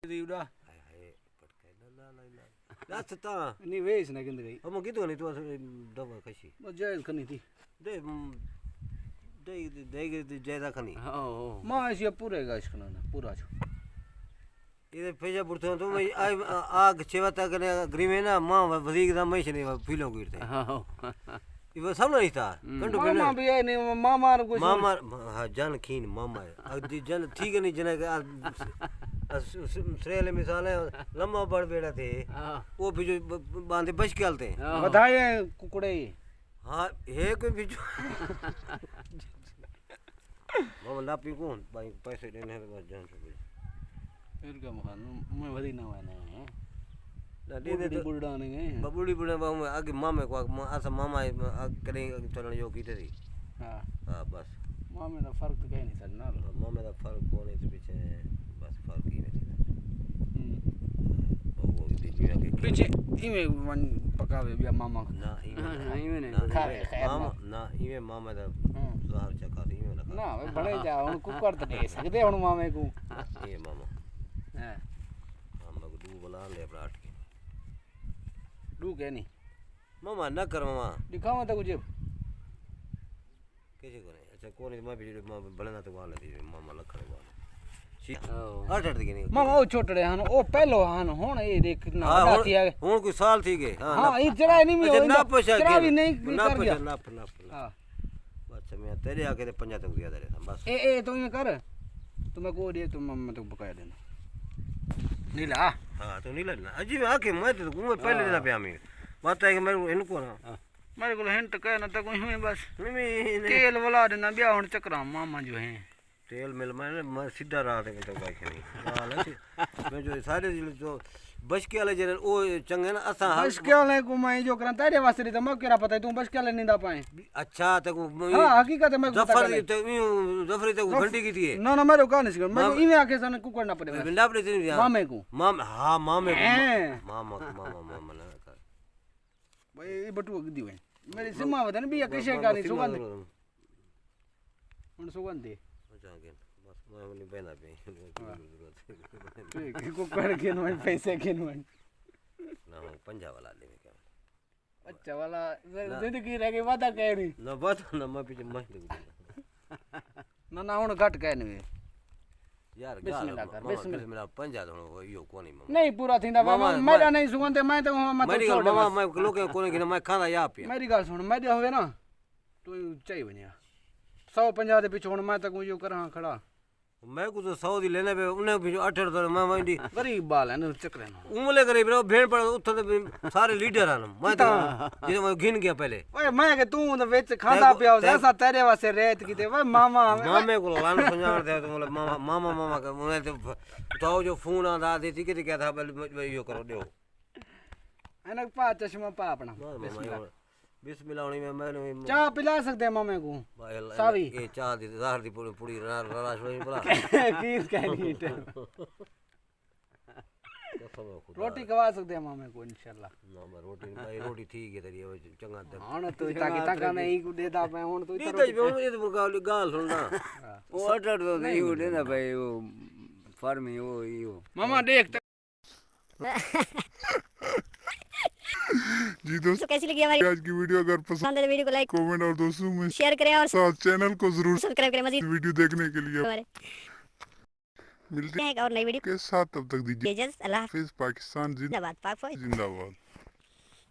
di udah. Dah setah. Ini wes nak kena gay. Kamu gitu kan itu dava kasih. Majais kani thi. Deh ज़्यादा खनी मां ऐसी पूरे guys करना ना पूरा जो ये पेजा बुरतो तो मैं आग चेवता कने ग्रीमे ना मां वधिक दा मैं छने फीलो गिरते हां ये सब नहीं था कंडू पे मामा भी है नहीं मामा कुछ मामा हां जान खीन मामा जन ठीक नहीं जने श्रेले मिसाल है लम्बा बड़ बेड़ा थे वो भी जो बांधे बच के आलते बधाई कुकड़े हाँ है कोई भी मामा लापी कौन भाई पैसे देने हैं तो जान सकते फिर क्या मकान मैं वही ना वाला है ना दे दे बुढ़ा नहीं है बबूड़ी बुढ़ा बाबू आगे मामे को ऐसा मामा करेंगे चलने जो की थी हाँ हाँ बस मामे का फर्क तो कहीं नहीं सर ना मामे का फर्क कौन है तो पीछे बस फर्क ही नहीं पीछे इमे वन पकावे बिया मामा ना इमे नहीं मामा ना इमे मामा दा ज़हर चका इमे ना वे बड़े जा उन कुकर तो दे सकदे हुन मामे को ये मामा हां मामा को दू बुला ले पराठ के दू के नहीं मामा न कर मामा दिखावा तो कुछ कैसे करे अच्छा कौन है मैं भी भले ना तो वाले थी मामा लखड़े वाले अठ अठ नहीं मामा ओ छोटड़े हन ओ पहलो हन हुन ए देख ना आती है हुन कोई साल थी गए हां ये जरा नहीं में ना पैसा जरा भी नहीं ना कर गया ना हां बस मैं तेरे आके 50 तक दिया तेरे बस ए तो ये कर तुम्हें को दे तुम मैं तो बकाया देना नीला हां तो नीला ना अजी आके मैं तो घूमे पहले देना पे हमें बात है कि मेरे इनको ना मेरे को हिंट कहना तो कोई हुए बस तेल वाला देना ब्याह हुन चक्रा मामा जो है तेल मिल मैं सीधा रहा था तो बाइक नहीं मैं जो सारे जो बचके वाले जरे ओ चंगे ना असा बचके वाले को मैं जो करा तेरे वास्ते तो मैं केरा पता है तू बचके वाले नहीं दा पाए अच्छा तो हां हकीकत है मैं जफरी तो घंटी की थी ना ना मेरे को नहीं सिखा मैं इमे आके सन कुकर ना पड़े ना पड़े मामे को हां मामा ना कर भाई ये बटुआ गदी है मेरी सिमा वदन भी कैसे का नहीं सुगंध उन सुगंध बस मैं नहीं बना पे ठीक कुकर के न पैसे के न ना पंजा वाला ले क्या अच्छा वाला जिंदगी रह गई वादा कह रही ना बात ना मैं पीछे मस्त ना ना हुन घट कह नहीं यार बिस्मिल्लाह पंजा तो यो कोनी नहीं पूरा थिंदा मेरा नहीं सुगंध मैं तो मेरी गल मामा मैं लोके कोने की मैं खाना या पे मेरी गल सुन मैं होवे ना तू चाहिए बनिया 150 दे पीछे हुन मैं तक यो करा खड़ा मैं कुछ 100 दी लेने पे उन्हें भी 8 तो मैं वंडी गरीब बाल है न चक्रे न उमले गरीब रे भेड़ पड़ उठ तो सारे लीडर हैं मैं तो जे मैं गिन गया पहले ओए मैं के तू तो वेच खांदा पिया ऐसा तेरे वास्ते रेत की ते ओए मामा मामे को लान पंजाण दे तो मामा का मुने तो जो फोन आंदा देती के क्या था यो करो दो अनक पा चश्मा पा अपना बिस्मिल्लाह में मैंने चाय पिला सकते हैं मामे को सावी ये चाय दी ज़हर दी पूरी राश नहीं पड़ा कीस कह नहीं रोटी खवा सकते हैं मामे को इंशाल्लाह ना मैं रोटी भाई रोटी ठीक है तेरी चंगा दे हां तो ताकि तका नहीं को देता मैं हुन तो ये तो गाल सुनना वो अटर तो नहीं हो देना भाई वो फार्म यो मामा देख जी दोस्तों कैसी लगी हमारी आज की वीडियो? अगर पसंद है वीडियो को लाइक कमेंट और दोस्तों में शेयर करें और साथ चैनल को जरूर सब्सक्राइब करें मजीद वीडियो देखने के लिए। मिलते हैं एक और नई वीडियो के साथ, तब तक दीजिए इजाजत। अल्लाह हाफिज। पाकिस्तान जिंदाबाद।